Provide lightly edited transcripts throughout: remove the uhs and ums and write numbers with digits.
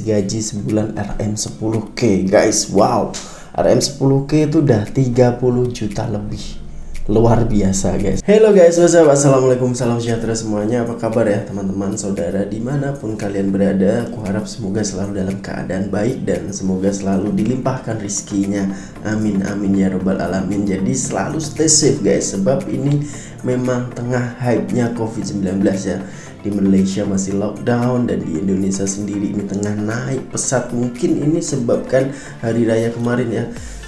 gaji sebulan RM10K guys. Wow, RM10K itu udah 30 juta lebih. Luar biasa guys. Hello guys, what's up? Assalamualaikum, salam sejahtera semuanya. Apa kabar ya teman-teman, saudara dimanapun kalian berada. Aku harap semoga selalu dalam keadaan baik dan semoga selalu dilimpahkan rizkinya. Amin amin ya robbal alamin. Jadi selalu stay safe guys, sebab ini memang tengah hype-nya COVID-19 ya. Di Malaysia masih lockdown dan di Indonesia sendiri ini tengah naik pesat. Mungkin ini sebabkan hari raya kemarin ya,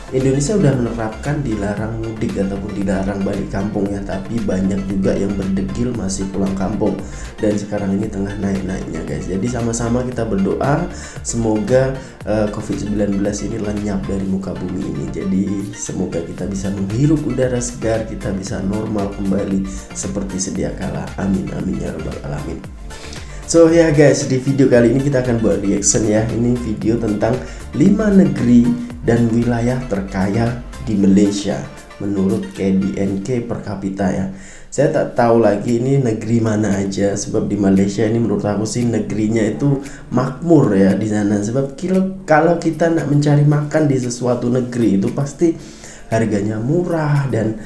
Indonesia udah menerapkan dilarang mudik ataupun dilarang balik kampung ya, tapi banyak juga yang berdegil masih pulang kampung dan sekarang ini tengah naik-naiknya guys. Jadi sama-sama kita berdoa semoga COVID-19 ini lenyap dari muka bumi ini. Jadi semoga kita bisa menghirup udara segar, kita bisa normal kembali seperti sedia kala. Amin amin ya rabbal alamin. So ya guys, di video kali ini kita akan buat reaction ya. Ini video tentang 5 negeri dan wilayah terkaya di Malaysia menurut KDNK per kapita ya. Saya tak tahu lagi ini negeri mana aja, sebab di Malaysia ini menurut aku sih negerinya itu makmur ya di sana. Sebab kalau kita nak mencari makan di sesuatu negeri itu pasti harganya murah dan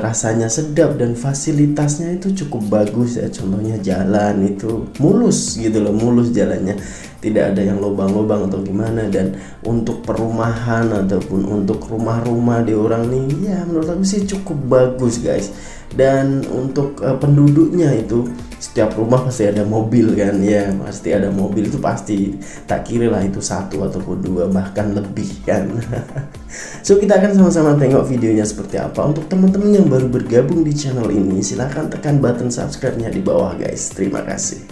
rasanya sedap dan fasilitasnya itu cukup bagus ya. Contohnya jalan itu mulus gitu loh, mulus jalannya, tidak ada yang lubang-lubang atau gimana. Dan untuk perumahan ataupun untuk rumah-rumah di orang nih ya menurut aku sih cukup bagus guys. Dan untuk penduduknya itu setiap rumah pasti ada mobil kan ya, pasti ada mobil, itu pasti tak kira lah itu 1 ataupun 2 bahkan lebih kan. So kita akan sama-sama tengok videonya seperti apa. Untuk teman-teman yang baru bergabung di channel ini, silahkan tekan button subscribe-nya di bawah guys. Terima kasih.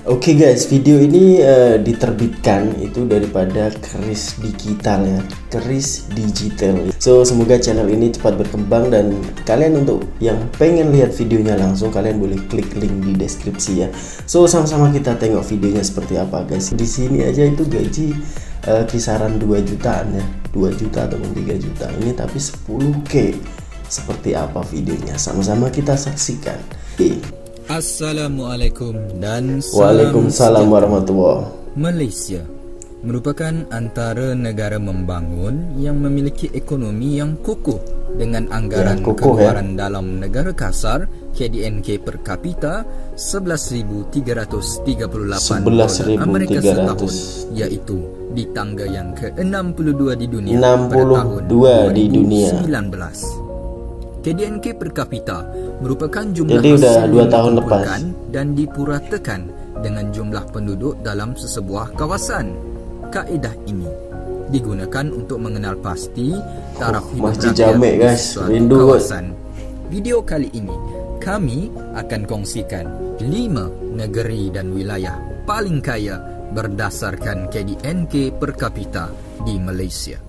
Oke guys, video ini diterbitkan itu daripada Keris Digital ya, Keris Digital. So semoga channel ini cepat berkembang, dan kalian untuk yang pengen lihat videonya langsung, kalian boleh klik link di deskripsi ya. So sama-sama kita tengok videonya seperti apa guys. Di sini aja itu gaji kisaran 2 jutaan ya, 2 juta ataupun 3 juta. Ini tapi 10K. Seperti apa videonya? Sama-sama kita saksikan. Assalamualaikum dan Waalaikumsalam warahmatullahi. Malaysia merupakan antara negara membangun yang memiliki ekonomi yang kukuh dengan anggaran keluaran dalam negara kasar KDNK per kapita 11.338 dolar Amerika setahun, iaitu di tangga yang ke-62 di dunia pada tahun 2019. KDNK per kapita merupakan jumlah hasil yang dikumpulkan dan dipuratakan dengan jumlah penduduk dalam sesebuah kawasan. Kaedah ini digunakan untuk mengenal pasti taraf hidup rakyat di suatu kawasan. Video kali ini kami akan kongsikan 5 negeri dan wilayah paling kaya berdasarkan KDNK per kapita di Malaysia.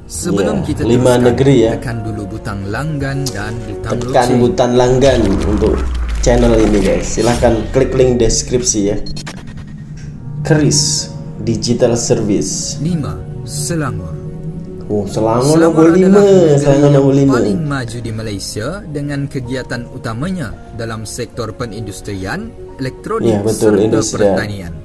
Sebelum kita 5 negeri ya, tekan dulu butang langgan dan butang tekan butang langgan untuk channel ini guys. Silahkan klik link deskripsi ya. Keris Digital Service. 5. Selangor. Oh, Selangor nombor 5. Selangor nombor 5 paling maju di Malaysia dengan kegiatan utamanya dalam sektor perindustrian, elektronik serta pertanian.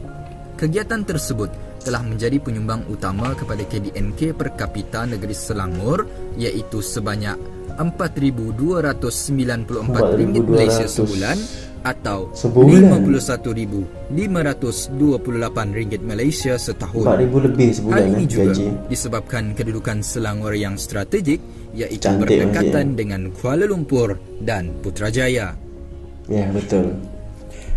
Kegiatan tersebut telah menjadi penyumbang utama kepada KDNK per kapita negeri Selangor, iaitu sebanyak RM4,294 Malaysia sebulan atau RM51,528 Malaysia setahun. 4,000 lebih sebulan. Hal ini juga gaji disebabkan kedudukan Selangor yang strategik, iaitu berdekatan dengan Kuala Lumpur dan Putrajaya. Ya betul.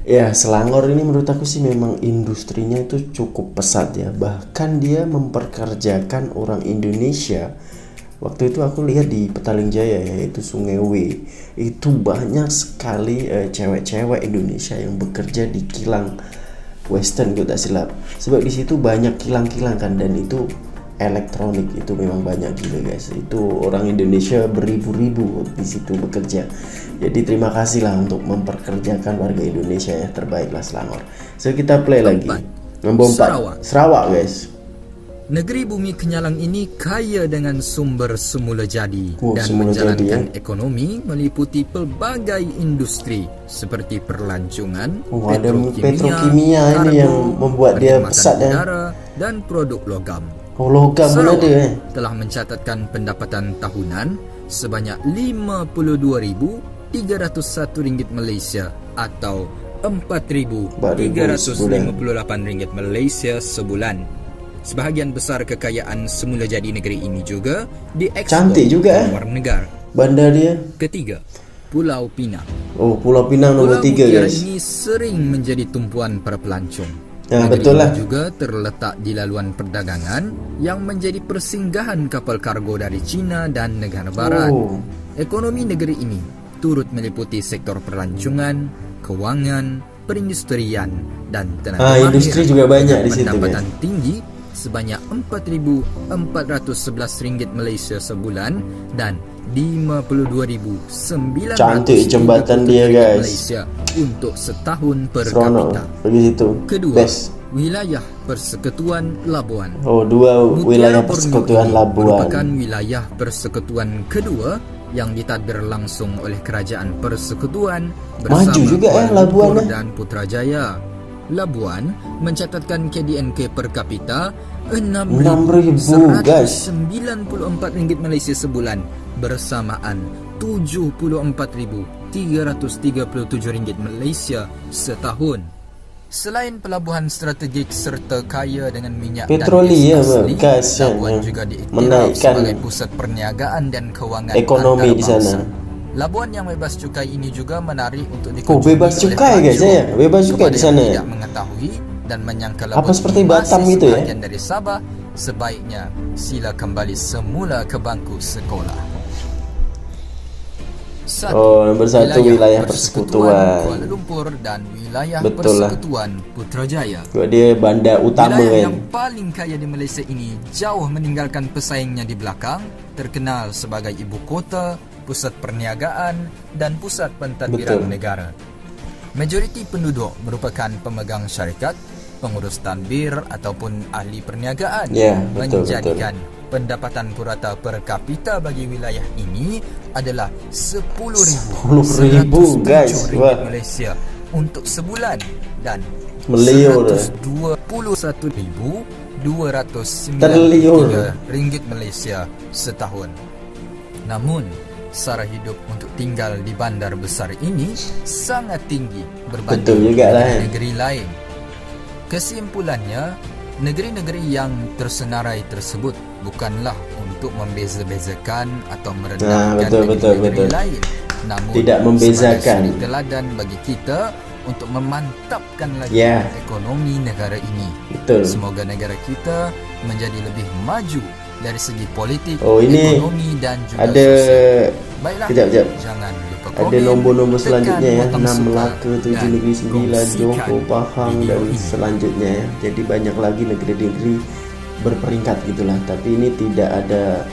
Ya, Selangor ini menurut aku sih memang industrinya itu cukup pesat ya. Bahkan dia memperkerjakan orang Indonesia. Waktu itu aku lihat di Petaling Jaya, yaitu Sungai W, itu banyak sekali cewek-cewek Indonesia yang bekerja di kilang Western kalau tak silap. Sebab di situ banyak kilang-kilang kan, dan itu elektronik, itu memang banyak gila guys. Itu orang Indonesia beribu-ribu di situ bekerja. Jadi terima kasih lah untuk memperkerjakan warga Indonesia ya, terbaiklah Selangor. So kita play lagi. Nombor 4 Sarawak guys. Negeri Bumi Kenyalang ini kaya dengan sumber semula jadi dan semula menjalankan jadi, ekonomi meliputi pelbagai industri seperti perlancongan, ada petrokimia ini yang membuat dia pesat udara dan produk logam. Logam pun ada telah mencatatkan pendapatan tahunan sebanyak RM52,301 Malaysia atau RM4,358 Malaysia sebulan. Sebahagian besar kekayaan semula jadi negeri ini juga diekspor ke luar negara. Bandar dia. Ketiga, Pulau Pinang. Pulau Pinang nombor 3 guys. Ini sering menjadi tumpuan para pelancong. Betul lah. Juga terletak di laluan perdagangan yang menjadi persinggahan kapal kargo dari China dan negara barat. Ekonomi negeri ini turut meliputi sektor perlancongan, kewangan, perindustrian dan tenaga industri juga banyak di situ. Pendapatan tinggi sebanyak RM4,411 Malaysia sebulan dan RM52,900 cantik jembatan dia guys Malaysia untuk setahun per kapita. Kedua, wilayah Persekutuan Labuan. Dua wilayah Persekutuan Labuan merupakan wilayah persekutuan kedua yang ditadbir langsung oleh Kerajaan Persekutuan bersama Kuala Lumpur dan Putrajaya. Labuan mencatatkan KDNK per kapita RM6,194 Malaysia sebulan bersamaan RM74,337 Malaysia setahun. Selain pelabuhan strategik serta kaya dengan minyak petroli dan gas asli, Labuan juga diiktiraf sebagai pusat perniagaan dan kewangan ekonomi di sana. Labuan yang bebas cukai ini juga menarik untuk dikunjungi. Bebas cukai guys ya, bebas cukai di sana. Tidak mengetahui dan menyangka Labuan apa seperti Batam gitu ya? Bagian dari Sabah, sebaiknya sila kembali semula ke bangku sekolah. Nomor 1 wilayah Persekutuan Kuala Lumpur dan wilayah Persekutuan Putrajaya. Dia bandar utama wilayah yang paling kaya di Malaysia ini jauh meninggalkan pesaingnya di belakang, terkenal sebagai ibu kota, pusat perniagaan dan pusat pentadbiran negara. Majoriti penduduk merupakan pemegang syarikat, pengurus tadbir ataupun ahli perniagaan, menjadikan pendapatan purata per kapita bagi wilayah ini adalah RM10,107 Malaysia untuk sebulan dan RM121,293 Malaysia setahun. Namun sara hidup untuk tinggal di bandar besar ini sangat tinggi berbanding dengan negeri lain. Kesimpulannya, negeri-negeri yang tersenarai tersebut bukanlah untuk membeza-bezakan atau merendahkan negeri-negeri lain, namun tidak membezakan, sebagai teladan bagi kita untuk memantapkan lagi ekonomi negara ini. Semoga negara kita menjadi lebih maju dari segi politik, ekonomi dan juga sosial. Baiklah, jangan lupa komen, ada nombor-nombor selanjutnya ya, 6 Melaka, 7 Negeri 9, Johor, Pahang dan selanjutnya ya. Jadi banyak lagi negeri-negeri berperingkat gitulah, tapi ini tidak ada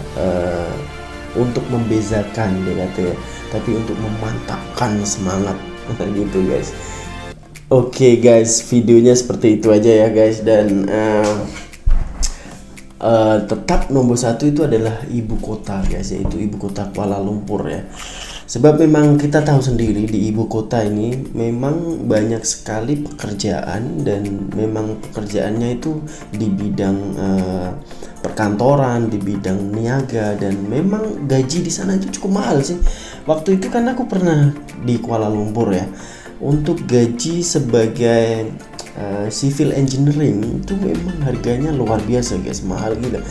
untuk membezakan dia kata ya, tapi untuk memantapkan semangat gitu guys. Oke guys, videonya seperti itu aja ya guys, dan tetap nomor 1 itu adalah ibu kota guys, yaitu ibu kota Kuala Lumpur ya. Sebab memang kita tahu sendiri di ibu kota ini memang banyak sekali pekerjaan, dan memang pekerjaannya itu di bidang perkantoran, di bidang niaga, dan memang gaji di sana itu cukup mahal sih. Waktu itu kan aku pernah di Kuala Lumpur ya, untuk gaji sebagai civil engineering itu memang harganya luar biasa guys, mahal gila.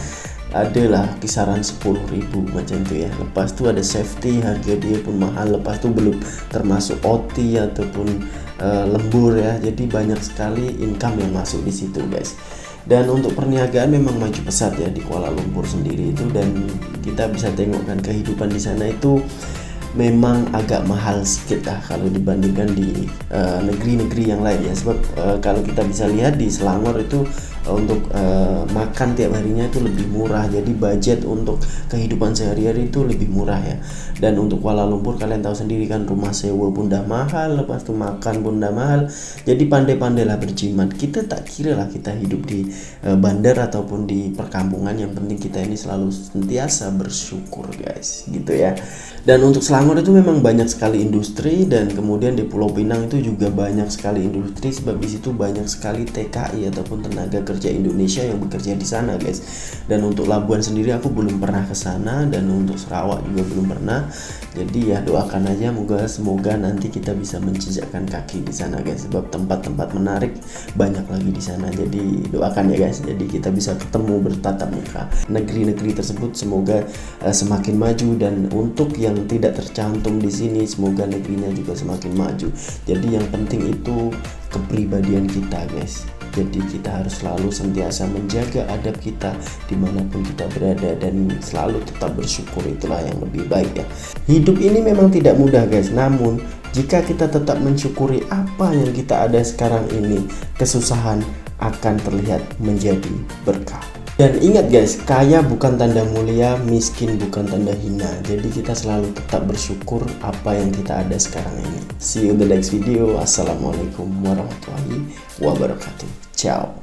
Adalah kisaran 10.000 macam itu ya. Lepas itu ada safety, harga dia pun mahal. Lepas itu belum termasuk OT ataupun lembur ya. Jadi banyak sekali income yang masuk di situ guys. Dan untuk perniagaan memang maju pesat ya di Kuala Lumpur sendiri itu, dan kita bisa tengokkan kehidupan di sana itu memang agak mahal sedikit lah kalau dibandingkan di negeri-negeri yang lain ya. Sebab kalau kita bisa lihat di Selangor itu untuk makan tiap harinya itu lebih murah. Jadi budget untuk kehidupan sehari-hari itu lebih murah ya. Dan untuk Kuala Lumpur kalian tahu sendiri kan, rumah sewa pun udah mahal, lepas itu makan pun udah mahal. Jadi pandai-pandailah berjimat. Kita tak kira lah kita hidup di bandar ataupun di perkampungan, yang penting kita ini selalu sentiasa bersyukur guys, gitu ya. Dan untuk Selangor itu memang banyak sekali industri, dan kemudian di Pulau Pinang itu juga banyak sekali industri, sebab di situ banyak sekali TKI ataupun tenaga kerja Indonesia yang bekerja di sana guys. Dan untuk Labuan sendiri aku belum pernah ke sana, dan untuk Sarawak juga belum pernah. Jadi ya doakan aja semoga nanti kita bisa menjejakkan kaki di sana guys, sebab tempat-tempat menarik banyak lagi di sana. Jadi doakan ya guys, jadi kita bisa ketemu bertatap muka. Negeri-negeri tersebut semoga semakin maju, dan untuk yang tidak tercantum di sini semoga negerinya juga semakin maju. Jadi yang penting itu kepribadian kita guys. Jadi kita harus selalu sentiasa menjaga adab kita dimanapun kita berada, dan selalu tetap bersyukur, itulah yang lebih baik ya. Hidup ini memang tidak mudah guys, namun jika kita tetap mensyukuri apa yang kita ada sekarang ini, kesusahan akan terlihat menjadi berkah. Dan ingat guys, kaya bukan tanda mulia, miskin bukan tanda hina. Jadi kita selalu tetap bersyukur apa yang kita ada sekarang ini. See you in the next video. Assalamualaikum warahmatullahi wabarakatuh. Ciao.